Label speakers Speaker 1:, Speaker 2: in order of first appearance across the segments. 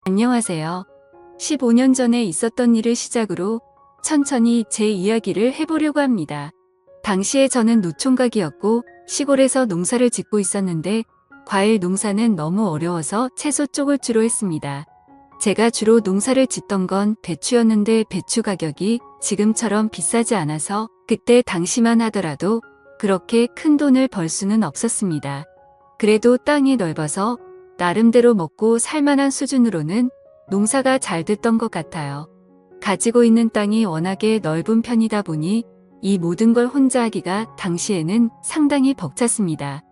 Speaker 1: 안녕하세요. 15년 전에 있었던 일을 시작으로 천천히 제 이야기를 해보려고 합니다. 당시에 저는 노총각이었고 시골에서 농사를 짓고 있었는데 과일 농사는 너무 어려워서 채소 쪽을 주로 했습니다. 제가 주로 농사를 짓던 건 배추였는데 배추 가격이 지금처럼 비싸지 않아서 그때 당시만 하더라도 그렇게 큰 돈을 벌 수는 없었습니다. 그래도 땅이 넓어서 나름대로 먹고 살만한 수준으로는 농사가 잘 됐던 것 같아요. 가지고 있는 땅이 워낙에 넓은 편이다 보니 이 모든 걸 혼자 하기가 당시에는 상당히 벅찼습니다.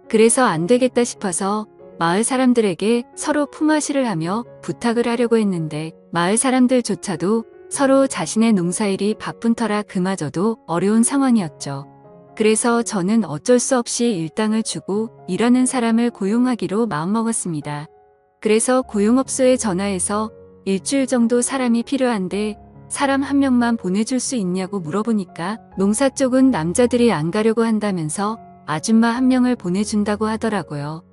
Speaker 1: 그래서 안 되겠다 싶어서 마을 사람들에게 서로 품앗이를 하며 부탁을 하려고 했는데 마을 사람들조차도 서로 자신의 농사일이 바쁜 터라 그마저도 어려운 상황이었죠. 그래서 저는 어쩔 수 없이 일당을 주고 일하는 사람을 고용하기로 마음먹었습니다. 그래서 고용업소에 전화해서 일주일 정도 사람이 필요한데 사람 한 명만 보내줄 수 있냐고 물어보니까 농사 쪽은 남자들이 안 가려고 한다면서 아줌마 한 명을 보내준다고 하더라고요.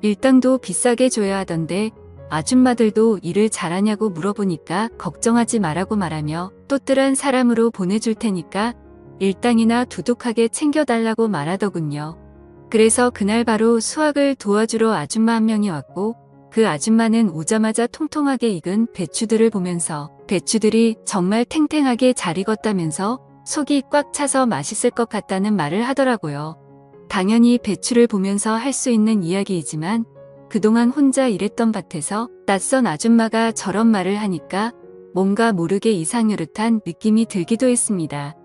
Speaker 1: 일당도 비싸게 줘야 하던데 아줌마들도 일을 잘하냐고 물어보니까 걱정하지 말라고 말하며 또뜰한 사람으로 보내줄 테니까 일당이나 두둑하게 챙겨달라고 말하더군요. 그래서 그날 바로 수확을 도와주러 아줌마 한 명이 왔고 그 아줌마는 오자마자 통통하게 익은 배추들을 보면서 배추들이 정말 탱탱하게 잘 익었다면서 속이 꽉 차서 맛있을 것 같다는 말을 하더라고요. 당연히 배추를 보면서 할 수 있는 이야기이지만 그동안 혼자 일했던 밭에서 낯선 아줌마가 저런 말을 하니까 뭔가 모르게 이상요릇한 느낌이 들기도 했습니다.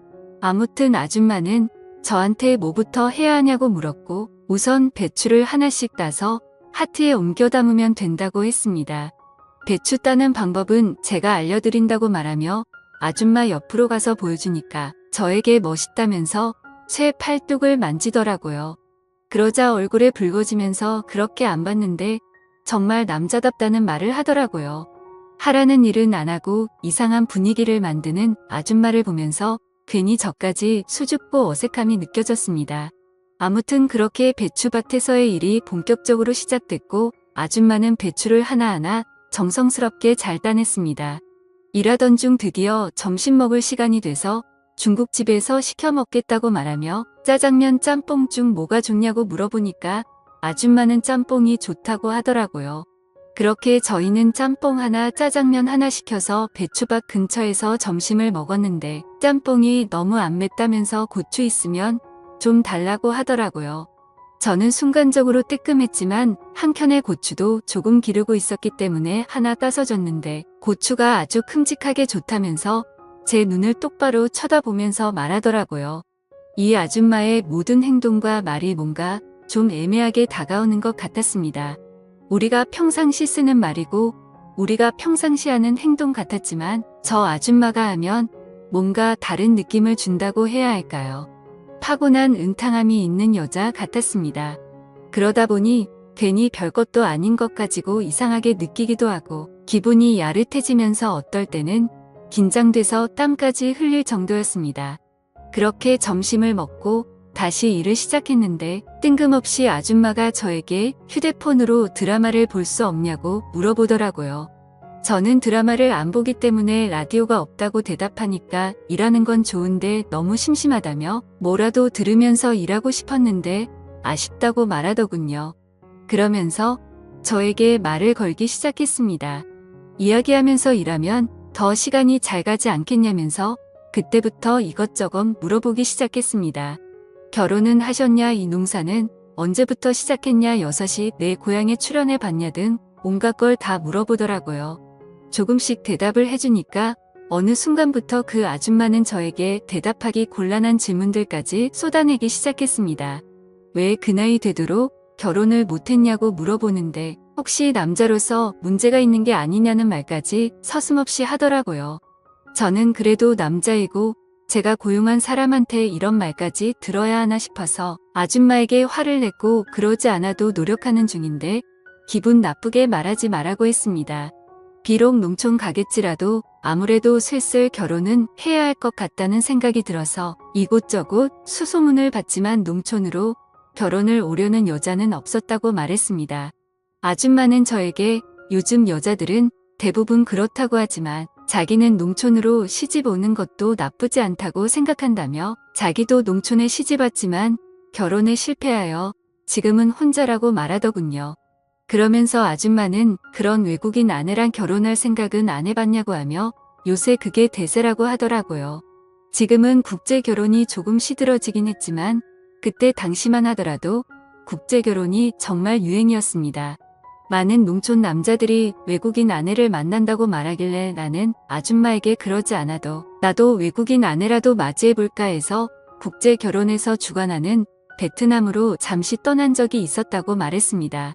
Speaker 1: 아무튼 아줌마는 저한테 뭐부터 해야 하냐고 물었고 우선 배추를 하나씩 따서 하트에 옮겨 담으면 된다고 했습니다. 배추 따는 방법은 제가 알려드린다고 말하며 아줌마 옆으로 가서 보여주니까 저에게 멋있다면서 쇠 팔뚝을 만지더라고요. 그러자 얼굴에 붉어지면서 그렇게 안 봤는데 정말 남자답다는 말을 하더라고요. 하라는 일은 안 하고 이상한 분위기를 만드는 아줌마를 보면서 괜히 저까지 수줍고 어색함이 느껴졌습니다. 아무튼 그렇게 배추밭에서의 일이 본격적으로 시작됐고 아줌마는 배추를 하나하나 정성스럽게 잘 따냈습니다. 일하던 중 드디어 점심 먹을 시간이 돼서 중국집에서 시켜 먹겠다고 말하며 짜장면 짬뽕 중 뭐가 좋냐고 물어보니까 아줌마는 짬뽕이 좋다고 하더라고요. 그렇게 저희는 짬뽕 하나 짜장면 하나 시켜서 배추밭 근처에서 점심을 먹었는데 짬뽕이 너무 안 맵다면서 고추 있으면 좀 달라고 하더라고요. 저는 순간적으로 뜨끔했지만 한켠의 고추도 조금 기르고 있었기 때문에 하나 따서 줬는데 고추가 아주 큼직하게 좋다면서 제 눈을 똑바로 쳐다보면서 말하더라고요. 이 아줌마의 모든 행동과 말이 뭔가 좀 애매하게 다가오는 것 같았습니다. 우리가 평상시 쓰는 말이고 우리가 평상시 하는 행동 같았지만 저 아줌마가 하면 뭔가 다른 느낌을 준다고 해야 할까요? 타고난 은탕함이 있는 여자 같았습니다. 그러다 보니 괜히 별것도 아닌 것 가지고 이상하게 느끼기도 하고 기분이 야릇해지면서 어떨 때는 긴장돼서 땀까지 흘릴 정도였습니다. 그렇게 점심을 먹고 다시 일을 시작했는데 뜬금없이 아줌마가 저에게 휴대폰으로 드라마를 볼 수 없냐고 물어보더라고요. 저는 드라마를 안 보기 때문에 라디오가 없다고 대답하니까 일하는 건 좋은데 너무 심심하다며 뭐라도 들으면서 일하고 싶었는데 아쉽다고 말하더군요. 그러면서 저에게 말을 걸기 시작했습니다. 이야기하면서 일하면 더 시간이 잘 가지 않겠냐면서 그때부터 이것저것 물어보기 시작했습니다. 결혼은 하셨냐, 이 농사는 언제부터 시작했냐, 6시 내 고향에 출연해 봤냐 등 온갖 걸 다 물어보더라고요. 조금씩 대답을 해주니까 어느 순간부터 그 아줌마는 저에게 대답하기 곤란한 질문들까지 쏟아내기 시작했습니다. 왜 그 나이 되도록 결혼을 못했냐고 물어보는데 혹시 남자로서 문제가 있는 게 아니냐는 말까지 서슴없이 하더라고요. 저는 그래도 남자이고 제가 고용한 사람한테 이런 말까지 들어야 하나 싶어서 아줌마에게 화를 냈고 그러지 않아도 노력하는 중인데 기분 나쁘게 말하지 말라고 했습니다. 비록 농촌 가겠지라도 아무래도 슬슬 결혼은 해야 할 것 같다는 생각이 들어서 이곳저곳 수소문을 받지만 농촌으로 결혼을 오려는 여자는 없었다고 말했습니다. 아줌마는 저에게 요즘 여자들은 대부분 그렇다고 하지만 자기는 농촌으로 시집 오는 것도 나쁘지 않다고 생각한다며 자기도 농촌에 시집 왔지만 결혼에 실패하여 지금은 혼자라고 말하더군요. 그러면서 아줌마는 그런 외국인 아내랑 결혼할 생각은 안 해봤냐고 하며 요새 그게 대세라고 하더라고요. 지금은 국제 결혼이 조금 시들어지긴 했지만 그때 당시만 하더라도 국제 결혼이 정말 유행이었습니다. 많은 농촌 남자들이 외국인 아내를 만난다고 말하길래 나는 아줌마에게 그러지 않아도 나도 외국인 아내라도 맞이해볼까 해서 국제 결혼에서 주관하는 베트남으로 잠시 떠난 적이 있었다고 말했습니다.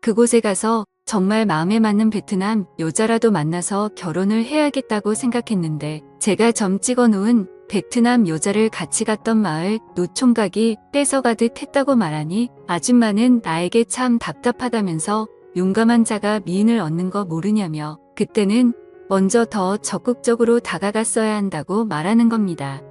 Speaker 1: 그곳에 가서 정말 마음에 맞는 베트남 여자라도 만나서 결혼을 해야겠다고 생각했는데 제가 점 찍어놓은 베트남 여자를 같이 갔던 마을 노총각이 뺏어가듯 했다고 말하니 아줌마는 나에게 참 답답하다면서 용감한 자가 미인을 얻는 거 모르냐며 그때는 먼저 더 적극적으로 다가갔어야 한다고 말하는 겁니다.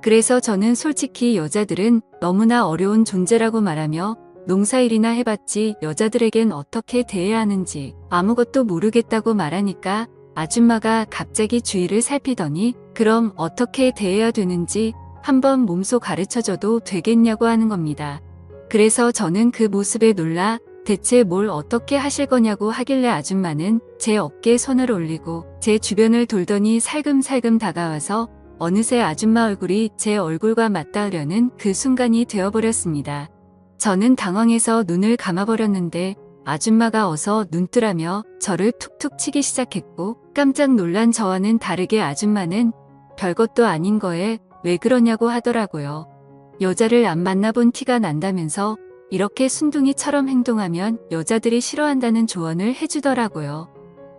Speaker 1: 그래서 저는 솔직히 여자들은 너무나 어려운 존재라고 말하며 농사일이나 해봤지 여자들에겐 어떻게 대해야 하는지 아무것도 모르겠다고 말하니까 아줌마가 갑자기 주위를 살피더니 그럼 어떻게 대해야 되는지 한번 몸소 가르쳐줘도 되겠냐고 하는 겁니다. 그래서 저는 그 모습에 놀라 대체 뭘 어떻게 하실 거냐고 하길래 아줌마는 제 어깨에 손을 올리고 제 주변을 돌더니 살금살금 다가와서 어느새 아줌마 얼굴이 제 얼굴과 맞닿으려는 그 순간이 되어버렸습니다. 저는 당황해서 눈을 감아버렸는데 아줌마가 어서 눈 뜨라며 저를 툭툭 치기 시작했고 깜짝 놀란 저와는 다르게 아줌마는 별것도 아닌 거에 왜 그러냐고 하더라고요. 여자를 안 만나본 티가 난다면서 이렇게 순둥이처럼 행동하면 여자들이 싫어한다는 조언을 해주더라고요.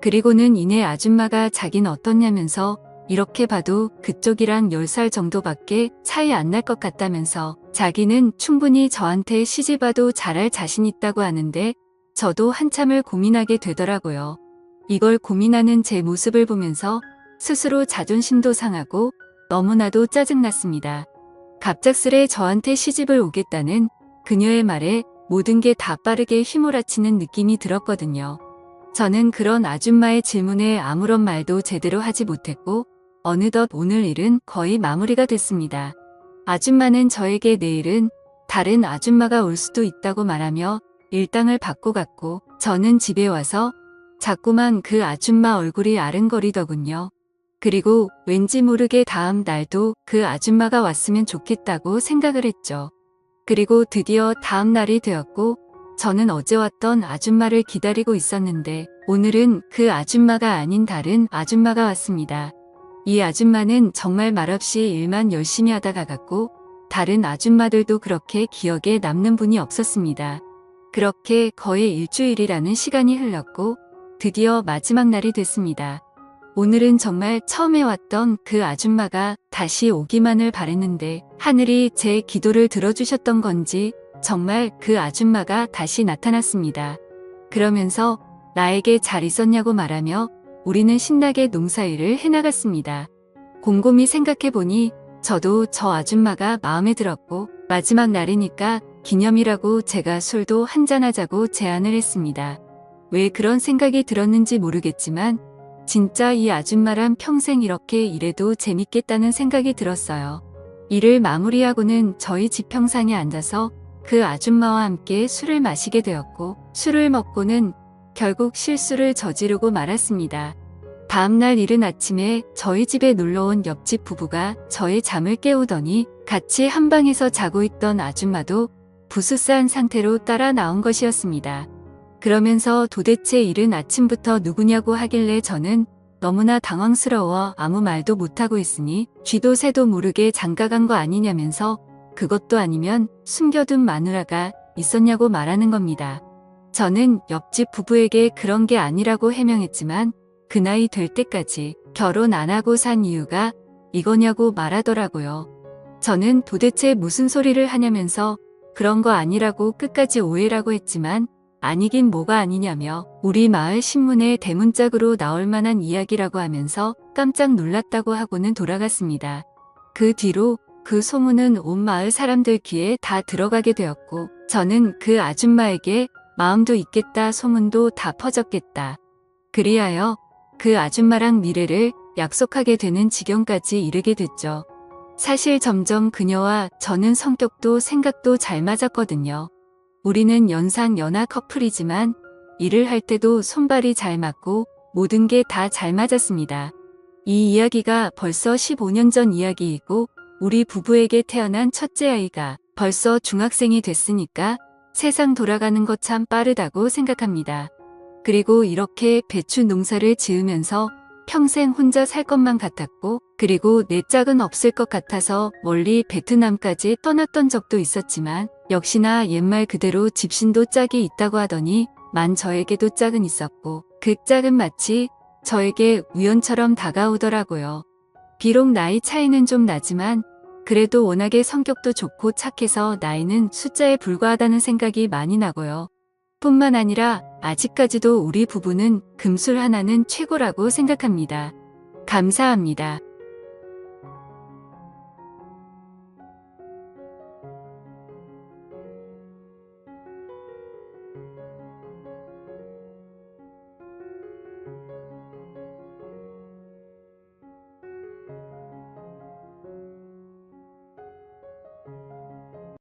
Speaker 1: 그리고는 이내 아줌마가 자긴 어떻냐면서 이렇게 봐도 그쪽이랑 10살 정도밖에 차이 안 날 것 같다면서 자기는 충분히 저한테 시집와도 잘할 자신 있다고 하는데 저도 한참을 고민하게 되더라고요. 이걸 고민하는 제 모습을 보면서 스스로 자존심도 상하고 너무나도 짜증났습니다. 갑작스레 저한테 시집을 오겠다는 그녀의 말에 모든 게 다 빠르게 휘몰아치는 느낌이 들었거든요. 저는 그런 아줌마의 질문에 아무런 말도 제대로 하지 못했고 어느덧 오늘 일은 거의 마무리가 됐습니다. 아줌마는 저에게 내일은 다른 아줌마가 올 수도 있다고 말하며 일당을 받고 갔고 저는 집에 와서 자꾸만 그 아줌마 얼굴이 아른거리더군요. 그리고 왠지 모르게 다음 날도 그 아줌마가 왔으면 좋겠다고 생각을 했죠. 그리고 드디어 다음 날이 되었고 저는 어제 왔던 아줌마를 기다리고 있었는데 오늘은 그 아줌마가 아닌 다른 아줌마가 왔습니다. 이 아줌마는 정말 말없이 일만 열심히 하다가 갔고 다른 아줌마들도 그렇게 기억에 남는 분이 없었습니다. 그렇게 거의 일주일이라는 시간이 흘렀고 드디어 마지막 날이 됐습니다. 오늘은 정말 처음에 왔던 그 아줌마가 다시 오기만을 바랬는데 하늘이 제 기도를 들어주셨던 건지 정말 그 아줌마가 다시 나타났습니다. 그러면서 나에게 잘 있었냐고 말하며 우리는 신나게 농사일을 해나갔습니다. 곰곰이 생각해보니 저도 저 아줌마가 마음에 들었고 마지막 날이니까 기념이라고 제가 술도 한잔하자고 제안을 했습니다. 왜 그런 생각이 들었는지 모르겠지만 진짜 이 아줌마랑 평생 이렇게 일해도 재밌겠다는 생각이 들었어요. 일을 마무리하고는 저희 지평상에 앉아서 그 아줌마와 함께 술을 마시게 되었고 술을 먹고는 결국 실수를 저지르고 말았습니다. 다음날 이른 아침에 저희 집에 놀러온 옆집 부부가 저의 잠을 깨우더니 같이 한 방에서 자고 있던 아줌마도 부스스한 상태로 따라 나온 것이었습니다. 그러면서 도대체 이른 아침부터 누구냐고 하길래 저는 너무나 당황스러워 아무 말도 못하고 있으니 쥐도 새도 모르게 장가간 거 아니냐면서 그것도 아니면 숨겨둔 마누라가 있었냐고 말하는 겁니다. 저는 옆집 부부에게 그런 게 아니라고 해명했지만 그 나이 될 때까지 결혼 안 하고 산 이유가 이거냐고 말하더라고요. 저는 도대체 무슨 소리를 하냐면서 그런 거 아니라고 끝까지 오해라고 했지만 아니긴 뭐가 아니냐며 우리 마을 신문에 대문짝으로 나올 만한 이야기라고 하면서 깜짝 놀랐다고 하고는 돌아갔습니다. 그 뒤로 그 소문은 온 마을 사람들 귀에 다 들어가게 되었고 저는 그 아줌마에게 마음도 있겠다 소문도 다 퍼졌겠다. 그리하여 그 아줌마랑 미래를 약속하게 되는 지경까지 이르게 됐죠. 사실 점점 그녀와 저는 성격도 생각도 잘 맞았거든요. 우리는 연상 연하 커플이지만 일을 할 때도 손발이 잘 맞고 모든 게 다 잘 맞았습니다. 이 이야기가 벌써 15년 전 이야기이고 우리 부부에게 태어난 첫째 아이가 벌써 중학생이 됐으니까 세상 돌아가는 것 참 빠르다고 생각합니다. 그리고 이렇게 배추 농사를 지으면서 평생 혼자 살 것만 같았고, 그리고 내 짝은 없을 것 같아서 멀리 베트남까지 떠났던 적도 있었지만 역시나 옛말 그대로 집신도 짝이 있다고 하더니 만 저에게도 짝은 있었고 그 짝은 마치 저에게 우연처럼 다가오더라고요. 비록 나이 차이는 좀 나지만 그래도 워낙에 성격도 좋고 착해서 나이는 숫자에 불과하다는 생각이 많이 나고요. 뿐만 아니라 아직까지도 우리 부부는 금술 하나는 최고라고 생각합니다. 감사합니다.